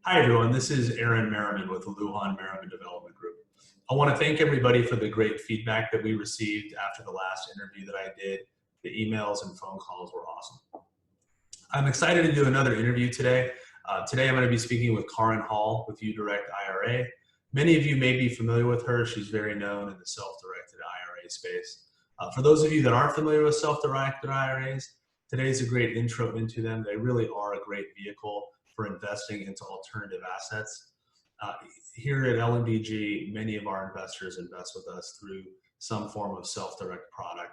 Hi, everyone. This is Aaron Merriman with the Lujan Merriman Development Group. I want to thank everybody for the great feedback that we received after the last interview that I did. The emails and phone calls were awesome. I'm excited to do another interview today. Today I'm going to be speaking with Kaaren with uDirect IRA. Many of you may be familiar with her. She's very known in the self-directed IRA space. For those of you that aren't familiar with self-directed IRAs, today's a great intro into them. They really are a great vehicle for investing into alternative assets. Here at LMDG, many of our investors invest with us through some form of self-direct product.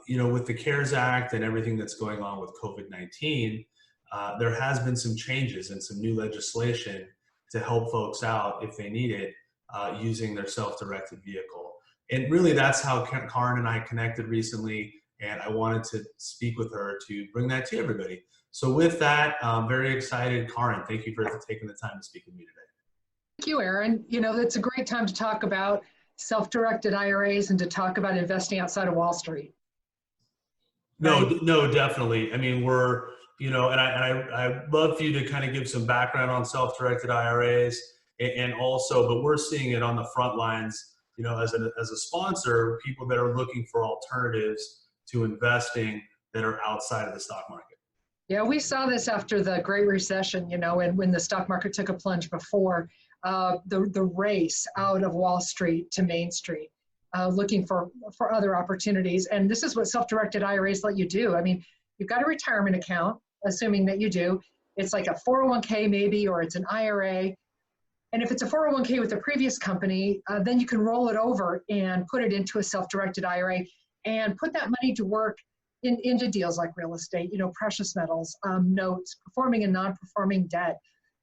With the CARES Act and everything that's going on with COVID-19, there has been some changes and some new legislation to help folks out if they need it using their self-directed vehicle. And really that's how Kaaren and I connected recently, and I wanted to speak with her to bring that to everybody. So with that, I'm very excited. Kaaren, thank you for taking the time to speak with me today. Thank you, Aaron. It's a great time to talk about self-directed IRAs and to talk about investing outside of Wall Street. Right? No, definitely. I mean, I'd love for you to kind of give some background on self-directed IRAs and also, but we're seeing it on the front lines, as a sponsor, people that are looking for alternatives to investing that are outside of the stock market. Yeah, we saw this after the Great Recession, and when the stock market took a plunge before, the race out of Wall Street to Main Street, looking for other opportunities. And this is what self-directed IRAs let you do. I mean, you've got a retirement account, assuming that you do. It's like a 401k maybe, or it's an IRA. And if it's a 401k with a previous company, then you can roll it over and put it into a self-directed IRA and put that money to work into deals like real estate, precious metals, notes, performing and non-performing debt,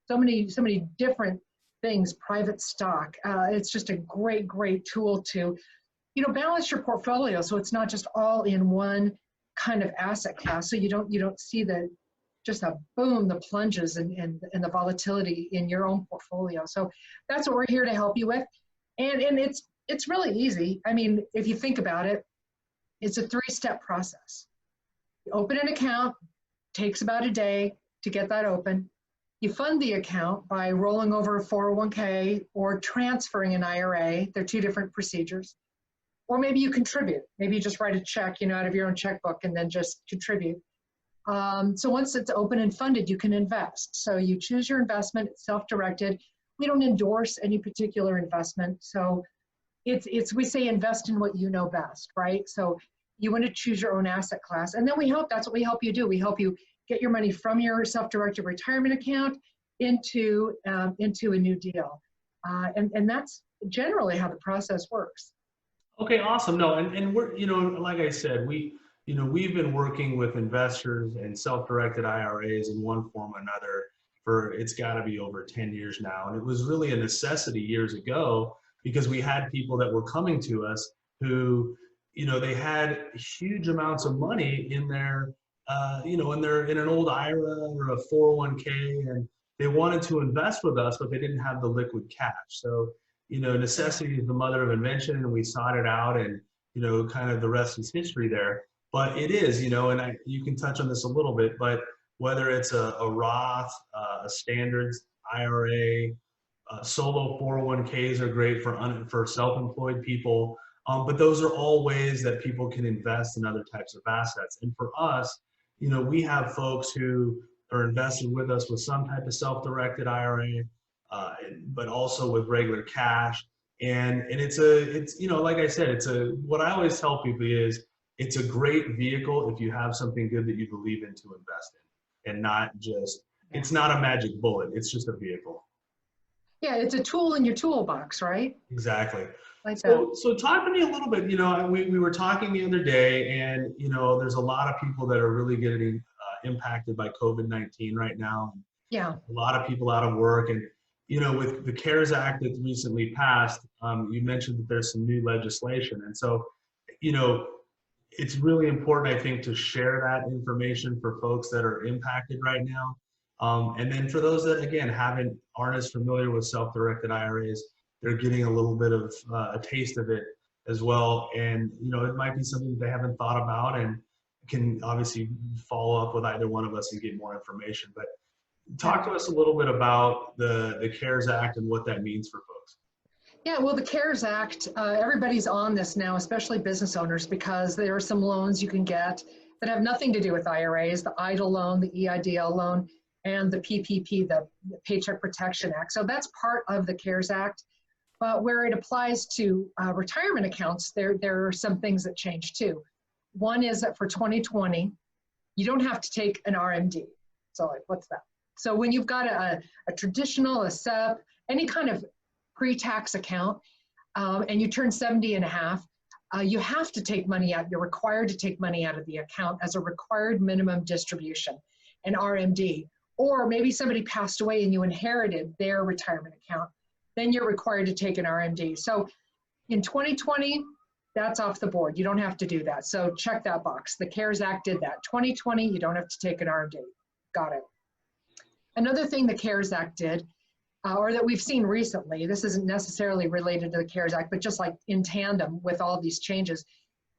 so many different things, private stock. It's just a great tool to, balance your portfolio so it's not just all in one kind of asset class. So you don't see the plunges and the volatility in your own portfolio. So that's what we're here to help you with, and it's really easy. I mean, if you think about it. It's a 3-step process. You open an account, takes about a day to get that open. You fund the account by rolling over a 401k or transferring an IRA. They're 2 different procedures. Or maybe you contribute. Maybe you just write a check, out of your own checkbook and then just contribute. So once it's open and funded, you can invest. So you choose your investment, it's self-directed. We don't endorse any particular investment. So we say invest in what you know best, right? So you want to choose your own asset class. And then that's what we help you do. We help you get your money from your self-directed retirement account into a new deal. And that's generally how the process works. Okay, awesome. No, and we're, like I said, we've been working with investors and self-directed IRAs in one form or another it's got to be over 10 years now. And it was really a necessity years ago, because we had people that were coming to us who, they had huge amounts of money in their, in an old IRA or a 401k, and they wanted to invest with us, but they didn't have the liquid cash. So, necessity is the mother of invention, and we sought it out, and, kind of the rest is history there. But it is, and you can touch on this a little bit, but whether it's a Roth, a standard IRA, solo 401ks are great for self-employed people, but those are all ways that people can invest in other types of assets. And for us, we have folks who are invested with us with some type of self-directed IRA, but also with regular cash. And it's like I said, what I always tell people is it's a great vehicle if you have something good that you believe in to invest in, and it's not a magic bullet. It's just a vehicle. Yeah, it's a tool in your toolbox, right? Exactly. Like so talk to me a little bit. We were talking the other day, and there's a lot of people that are really getting impacted by COVID-19 right now. Yeah. A lot of people out of work, and with the CARES Act that recently passed, you mentioned that there's some new legislation, and so it's really important, I think, to share that information for folks that are impacted right now. And then for those that, again, aren't as familiar with self-directed IRAs, they're getting a little bit of a taste of it as well. And, it might be something that they haven't thought about, and can obviously follow up with either one of us and get more information. But Talk to us a little bit about the CARES Act and what that means for folks. Yeah, well, the CARES Act, everybody's on this now, especially business owners, because there are some loans you can get that have nothing to do with IRAs, the EIDL loan, the EIDL loan, and the PPP, the Paycheck Protection Act. So that's part of the CARES Act. But where it applies to retirement accounts, there are some things that change too. One is that for 2020, you don't have to take an RMD. So like, what's that? So when you've got a traditional, a SEP, any kind of pre-tax account, and you turn 70 and a half, you have to take money out. You're required to take money out of the account as a required minimum distribution, an RMD. Or maybe somebody passed away and you inherited their retirement account, then you're required to take an RMD. So in 2020, that's off the board. You don't have to do that. So check that box. The CARES Act did that. 2020, you don't have to take an RMD. Got it. Another thing the CARES Act did, or that we've seen recently, this isn't necessarily related to the CARES Act, but just like in tandem with all these changes,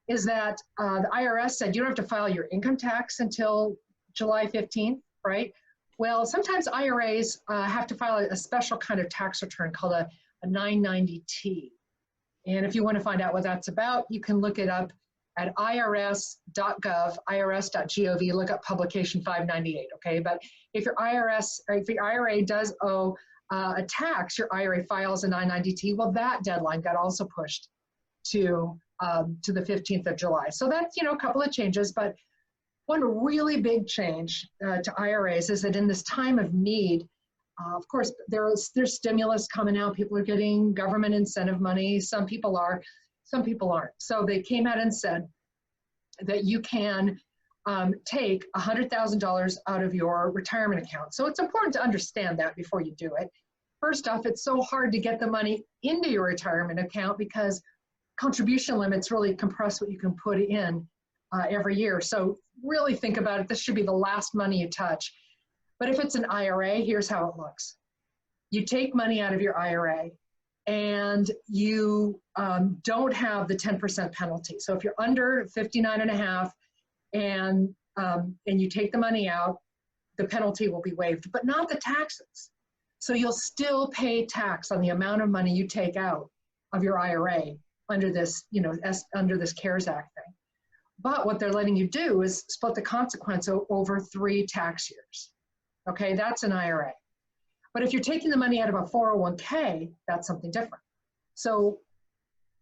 is that the IRS said you don't have to file your income tax until July 15th, right? Well, sometimes IRAs have to file a special kind of tax return called a 990T. And if you want to find out what that's about, you can look it up at irs.gov, irs.gov, look up publication 598, okay? But if your IRA does owe a tax, your IRA files a 990T, well, that deadline got also pushed to the 15th of July. So that's, a couple of changes, but one really big change to IRAs is that in this time of need, of course, there's stimulus coming out. People are getting government incentive money. Some people are, some people aren't. So they came out and said that you can take $100,000 out of your retirement account. So it's important to understand that before you do it. First off, it's so hard to get the money into your retirement account because contribution limits really compress what you can put in every year. So really think about it. This should be the last money you touch. But if it's an IRA, here's how it looks. You take money out of your IRA and you don't have the 10% penalty. So if you're under 59 and a half and you take the money out, the penalty will be waived, but not the taxes. So you'll still pay tax on the amount of money you take out of your IRA under this, under this CARES Act thing. But what they're letting you do is split the consequence over 3 tax years. Okay, that's an IRA. But if you're taking the money out of a 401k, that's something different. So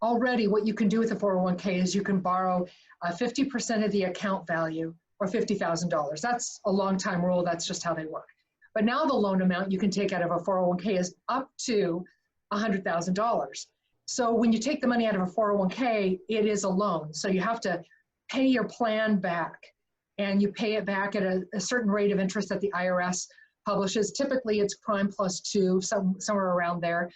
already what you can do with a 401k is you can borrow 50% of the account value or $50,000. That's a long time rule. That's just how they work. But now the loan amount you can take out of a 401k is up to $100,000. So when you take the money out of a 401k, it is a loan. So you have to pay your plan back, and you pay it back at a certain rate of interest that the IRS publishes. Typically it's prime plus 2, somewhere around there,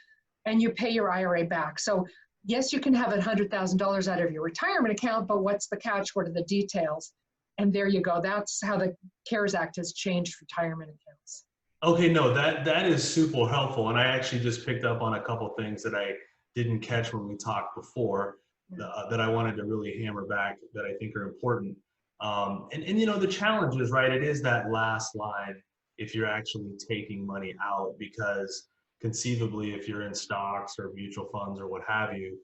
and you pay your IRA back. So yes, you can have $100,000 out of your retirement account, but what's the catch? What are the details? And there you go. That's how the CARES Act has changed retirement accounts. Okay, no, that is super helpful. And I actually just picked up on a couple things that I didn't catch when we talked before that I wanted to really hammer back that I think are important. And the challenge is, right, it is that last line if you're actually taking money out, because conceivably if you're in stocks or mutual funds or what have you,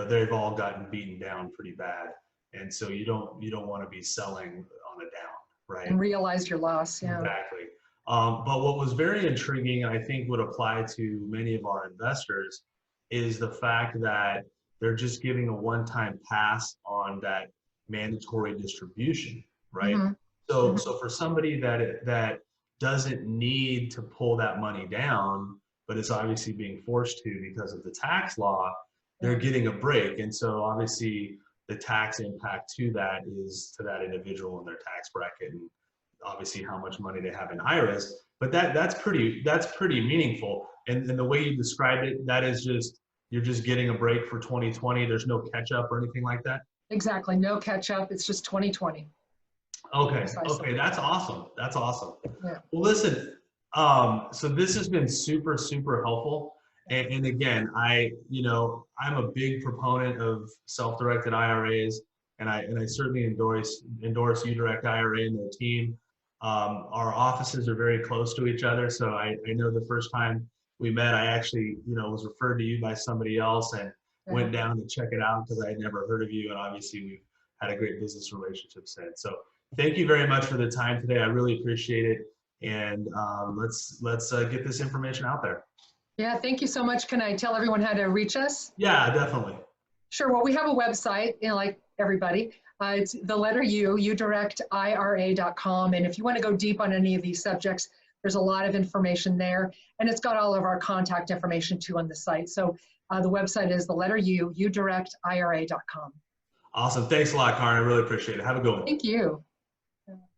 they've all gotten beaten down pretty bad. And so you don't want to be selling on a down, right? And realize your loss, yeah. Exactly. But what was very intriguing, and I think would apply to many of our investors, is the fact that they're just giving a one-time pass on that mandatory distribution, right? Mm-hmm. So for somebody that doesn't need to pull that money down, but is obviously being forced to because of the tax law, they're getting a break. And so obviously the tax impact to that is to that individual and their tax bracket, and obviously how much money they have in IRAs. But that's pretty meaningful. And the way you described it, that is just, you're just getting a break for 2020. There's no catch up or anything like that? Exactly, no catch up. It's just 2020. Okay, okay, that's awesome. That's awesome. Yeah. Well, listen, so this has been super, super helpful. And again, I'm a big proponent of self-directed IRAs, and I certainly endorse uDirect IRA and their team. Our offices are very close to each other, so I know the first time we met, I actually, was referred to you by somebody else and went down to check it out because I had never heard of you, and obviously we've had a great business relationship since. So thank you very much for the time today. I really appreciate it, and let's get this information out there. Yeah, thank you so much. Can I tell everyone how to reach us? Yeah, definitely. Sure. Well, we have a website, like everybody. It's the letter U, uDirectIRA.com. And if you want to go deep on any of these subjects, there's a lot of information there. And it's got all of our contact information too on the site. So the website is the letter U, uDirectIRA.com. Awesome. Thanks a lot, Kaaren. I really appreciate it. Have a good one. Thank you.